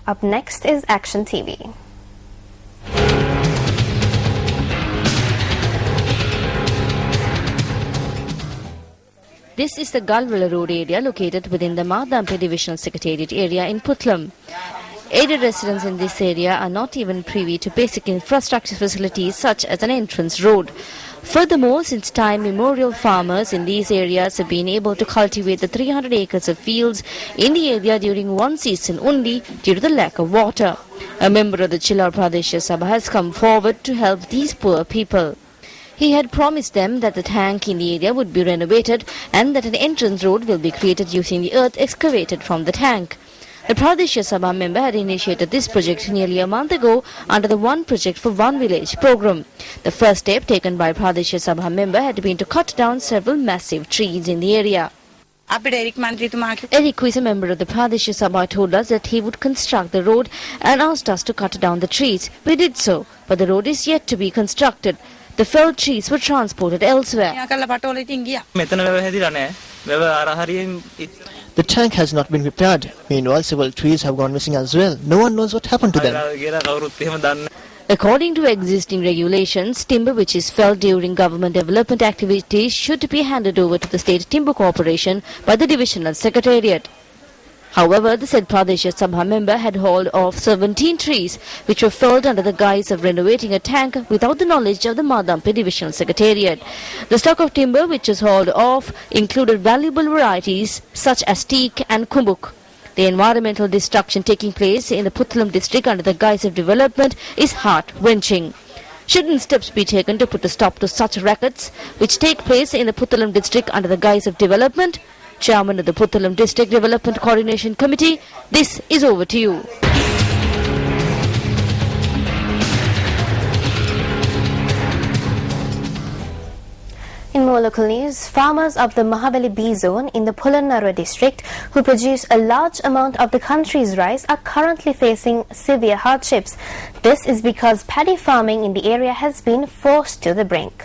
Up next is Action TV. This is the Galwala Road area located within the Madampe Divisional Secretariat area in Puttlam. Area residents in this area are not even privy to basic infrastructure facilities such as an entrance road. Furthermore, since time immemorial, farmers in these areas have been able to cultivate the 300 acres of fields in the area during one season only due to the lack of water. A member of the Chillar Pradesha Sabha has come forward to help these poor people. He had promised them that the tank in the area would be renovated and that an entrance road will be created using the earth excavated from the tank. The Pradesha Sabha member had initiated this project nearly a month ago under the One Project for One Village program. The first step taken by Pradesha Sabha member had been to cut down several massive trees in the area. Eric, who is a member of the Pradesha Sabha, told us that he would construct the road and asked us to cut down the trees. We did so, but the road is yet to be constructed. The felled trees were transported elsewhere. The tank has not been repaired. Meanwhile, several trees have gone missing as well. No one knows what happened to them. According to existing regulations, timber which is felled during government development activities should be handed over to the State Timber Corporation by the Divisional Secretariat. However, the said Pradesha Sabha member had hauled off 17 trees which were felled under the guise of renovating a tank without the knowledge of the Madampe Divisional Secretariat. The stock of timber which was hauled off included valuable varieties such as teak and kumbuk. The environmental destruction taking place in the Puttlam district under the guise of development is heart-wrenching. Shouldn't steps be taken to put a stop to such rackets which take place in the Puttlam district under the guise of development? Chairman of the Puttlam District Development Coordination Committee, this is over to you. In more local news, farmers of the Mahaweli B zone in the Polonnaruwa district who produce a large amount of the country's rice are currently facing severe hardships. This is because paddy farming in the area has been forced to the brink.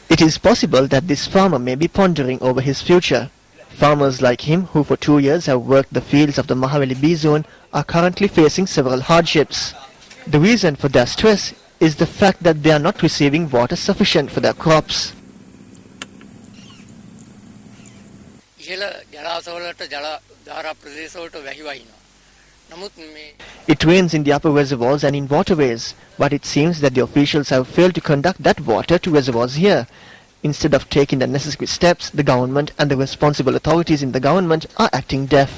It is possible that this farmer may be pondering over his future. Farmers like him, who for 2 years have worked the fields of the Mahaweli B zone, are currently facing several hardships. The reason for their stress is the fact that they are not receiving water sufficient for their crops. It rains in the upper reservoirs and in waterways, but it seems that the officials have failed to conduct that water to reservoirs here. Instead of taking the necessary steps, the government and the responsible authorities in the government are acting deaf.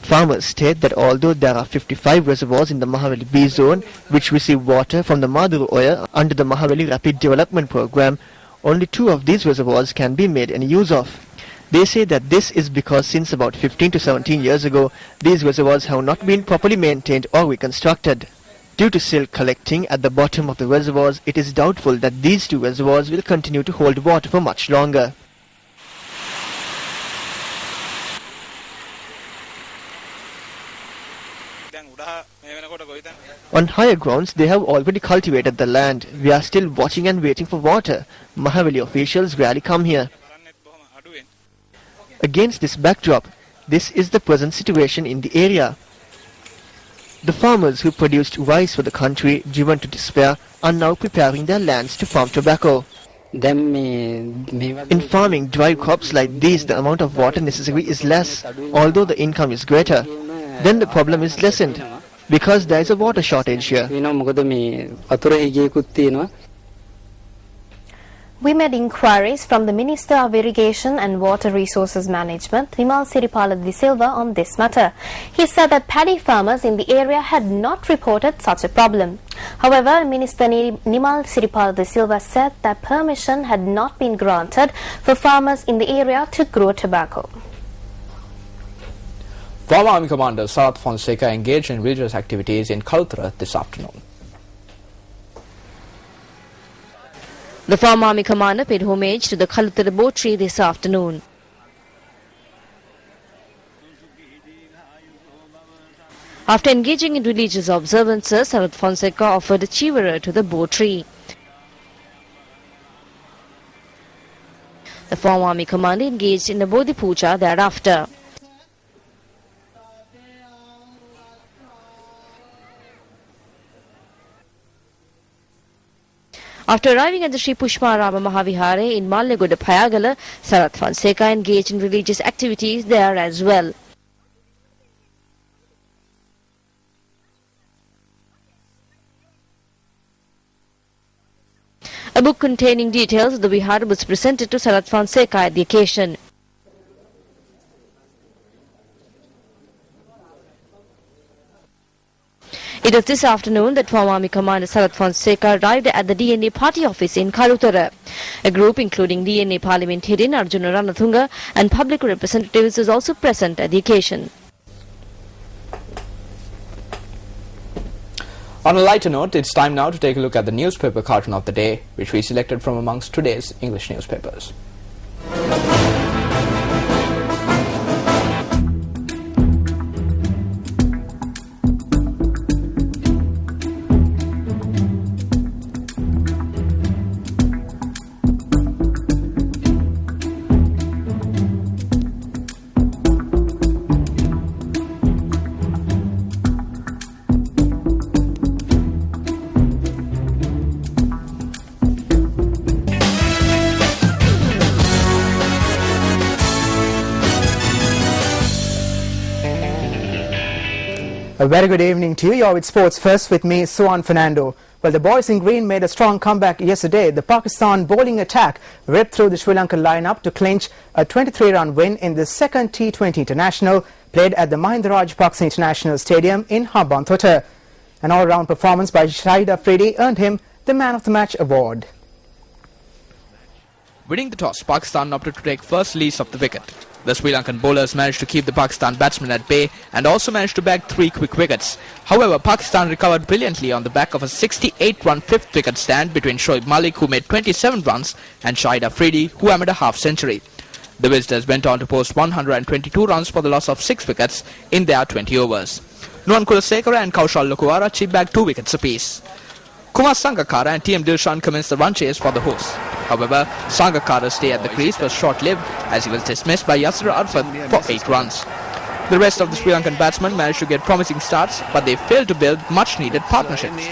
Farmers state that although there are 55 reservoirs in the Mahaweli B zone which receive water from the Maduru Oya under the Mahaweli Rapid Development Program, only 2 of these reservoirs can be made any use of. They say that this is because since about 15 to 17 years ago, these reservoirs have not been properly maintained or reconstructed. Due to silt collecting at the bottom of the reservoirs, it is doubtful that these 2 reservoirs will continue to hold water for much longer. On higher grounds, they have already cultivated the land. We are still watching and waiting for water. Mahaweli officials rarely come here. Against this backdrop, this is the present situation in the area. The farmers who produced rice for the country, driven to despair, are now preparing their lands to farm tobacco. In farming dry crops like these, the amount of water necessary is less, although the income is greater. Then the problem is lessened, because there is a water shortage here. We made inquiries from the Minister of Irrigation and Water Resources Management, Nimal Siripala de Silva, on this matter. He said that paddy farmers in the area had not reported such a problem. However, Minister Nimal Siripala de Silva said that permission had not been granted for farmers in the area to grow tobacco. Former Army Commander Sarath Fonseca engaged in religious activities in Kalutara this afternoon. The former Army commander paid homage to the Kalutara boat tree this afternoon. After engaging in religious observances, Sarath Fonseca offered a chivarar to the bow tree. The former army commander engaged in a Bodhi Puja thereafter. After arriving at the Sri Pushparama Mahavihare in Mallegoda Payagala, Sarath Fonseca engaged in religious activities there as well. A book containing details of the Vihara was presented to Sarath Fonseca at the occasion. It was this afternoon that former Army Commander Sarath Fonseca arrived at the DNA party office in Kalutara. A group including DNA parliamentarian Arjuna Ranathunga and public representatives was also present at the occasion. On a lighter note, it's time now to take a look at the newspaper cartoon of the day, which we selected from amongst today's English newspapers. A very good evening to you. You're with Sports First with me, Suan Fernando. Well, the boys in green made a strong comeback yesterday. The Pakistan bowling attack ripped through the Sri Lankan lineup to clinch a 23-run win in the second T20 International played at the Mahinda Rajapaksa International Stadium in Hambantota. An all-round performance by Shahid Afridi earned him the Man of the Match award. Winning the toss, Pakistan opted to take first lease of the wicket. The Sri Lankan bowlers managed to keep the Pakistan batsmen at bay and also managed to bag 3 quick wickets. However, Pakistan recovered brilliantly on the back of a 68-run fifth wicket stand between Shoaib Malik, who made 27 runs, and Shahid Afridi, who hammered a half-century. The visitors went on to post 122 runs for the loss of 6 wickets in their 20 overs. Nuwan Kulasekara and Kaushal Lokuara chip bagged 2 wickets apiece. Kumar Sangakkara and T.M. Dilshan commenced the run chase for the hosts. However, Sangakkara's stay at the crease was short-lived as he was dismissed by Yasir Arafat for 8 runs. The rest of the Sri Lankan batsmen managed to get promising starts, but they failed to build much-needed partnerships.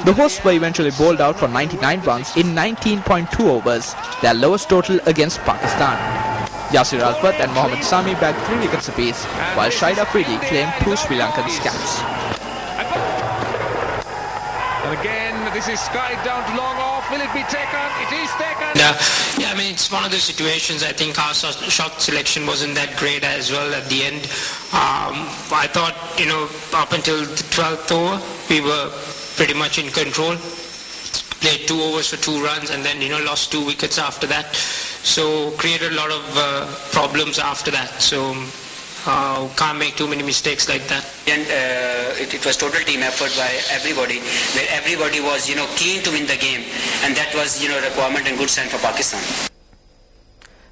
The hosts were eventually bowled out for 99 runs in 19.2 overs, their lowest total against Pakistan. Yasir Arafat and Mohammad Sami bagged 3 wickets apiece, while Shahid Afridi claimed 2 Sri Lankan caps. And again, this is skied down to long off. Will it be taken? It is taken. Yeah, I mean, it's one of those situations. I think our shot selection wasn't that great as well at the end. I thought, up until the 12th over, we were pretty much in control. Played 2 overs for 2 runs and then, lost 2 wickets after that. So, created a lot of problems after that. So, can't make too many mistakes like that. And it was total team effort by everybody, where everybody was, keen to win the game, and that was, requirement and good sign for Pakistan.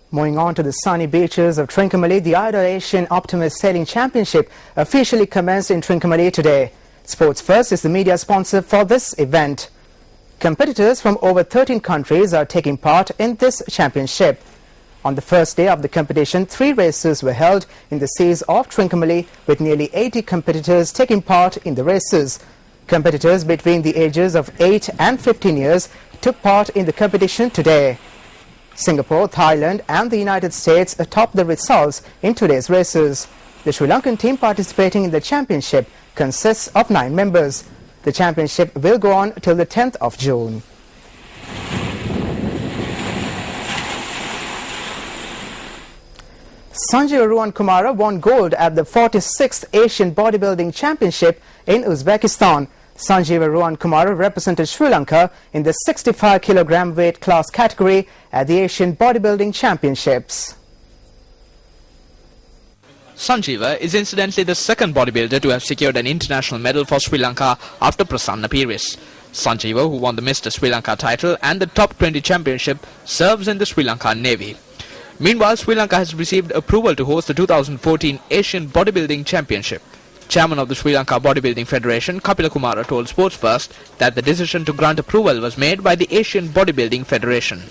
Moving on to the sunny beaches of Trincomalee, the Idol Asian Optimist Sailing Championship officially commenced in Trincomalee today. Sports First is the media sponsor for this event. Competitors from over 13 countries are taking part in this championship. On the first day of the competition, 3 races were held in the seas of Trincomalee, with nearly 80 competitors taking part in the races. Competitors between the ages of 8 and 15 years took part in the competition today. Singapore, Thailand and the United States topped the results in today's races. The Sri Lankan team participating in the championship consists of 9 members. The championship will go on till the 10th of June. Sanjay Aruan Kumara won gold at the 46th Asian Bodybuilding Championship in Uzbekistan. Sanjay Aruan Kumara represented Sri Lanka in the 65 kg weight class category at the Asian Bodybuilding Championships. Sanjeeva is incidentally the second bodybuilder to have secured an international medal for Sri Lanka after Prasanna Piris. Sanjeeva, who won the Mr. Sri Lanka title and the Top 20 Championship, serves in the Sri Lankan Navy. Meanwhile, Sri Lanka has received approval to host the 2014 Asian Bodybuilding Championship. Chairman of the Sri Lanka Bodybuilding Federation, Kapila Kumara, told Sports First that the decision to grant approval was made by the Asian Bodybuilding Federation.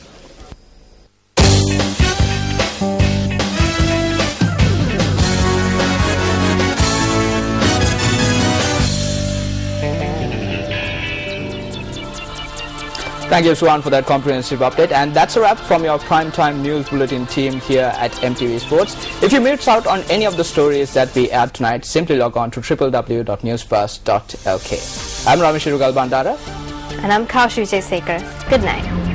Thank you, Suhan, for that comprehensive update. And that's a wrap from your Primetime News Bulletin team here at MTV Sports. If you missed out on any of the stories that we aired tonight, simply log on to www.newsfirst.lk. I'm Ramesh Irugal Bandara. And I'm Kaushu J. Sekar. Good night.